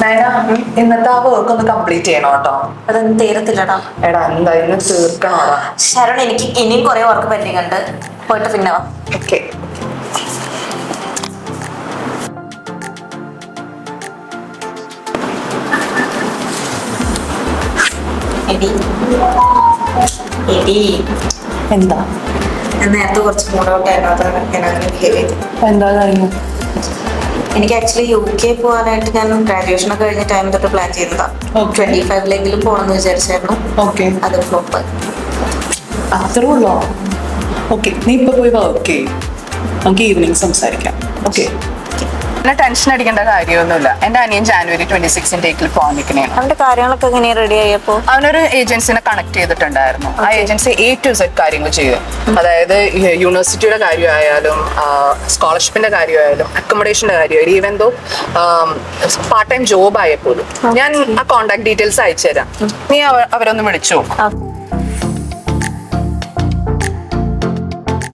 നയന ഇന്നത്തെ ആ വർക്ക് ഒന്ന് കംപ്ലീറ്റ് ചെയ്യണം കേട്ടോ. അതൊന്നും തീരത്തില്ലടാ. എടാ എന്താ ഇന്ന് തീർക്കണോടാ. ശരൺ, എനിക്ക് ഇനിയും കുറെ വർക്ക് പെൻഡിങ് ഉണ്ട്. പോയിട്ട് പിന്നെ വാ. ഓക്കെ. എടി എടി എന്താ ഞാൻ നേരത്തെ കുറച്ച് മൂഡ് ഔട്ട് ആയിരുന്നു. അതാണ് ഞാൻ അങ്ങനെ ബിഹേവ് ചെയ്തു. എന്താ കഴിഞ്ഞു? എനിക്ക് ആക്ച്വലി UK പോകാനായിട്ട് ഞാൻ ഗ്രാജുവേഷൻ ഒക്കെ കഴിഞ്ഞ ടൈം തൊട്ട് പ്ലാൻ ചെയ്തതാ. Okay. 25 പോകണമെന്ന് വിചാരിച്ചായിരുന്നു. ഓക്കെ, അത് ഫ്ലോപ്പ്. അത്രേ ഉള്ളോ? ഓക്കെ, നീ ഇപ്പൊ പോയി വർക്ക് ചെയ്യും. നമുക്ക് ഈവനിങ് സംസാരിക്കാം. ഓക്കെ. പിന്നെ ടെൻഷൻ അടിക്കേണ്ട കാര്യമൊന്നുമില്ല. എൻ്റെ അനിയൻ January 26 ഡേറ്റിൽ പോകാൻ നിൽക്കണേണ്. അവന്റെ കാര്യങ്ങളൊക്കെ എങ്ങനെയാ റെഡി ആയപ്പോ? അവനൊരു ഏജൻസിനെ കണക്ട് ചെയ്തിട്ടുണ്ടായിരുന്നു. ആ ഏജൻസി A to Z കാര്യങ്ങൾ ചെയ്യും. അതായത് യൂണിവേഴ്സിറ്റിയുടെ കാര്യമായാലും സ്കോളർഷിപ്പിന്റെ കാര്യമായാലും അക്കോമഡേഷന്റെ കാര്യമായാലും even though part time job ആയപ്പോലും ഞാൻ ആ കോൺടാക്ട് ഡീറ്റെയിൽസ് അയച്ചു തരാം. നീ അവരൊന്ന് വിളിച്ചോ.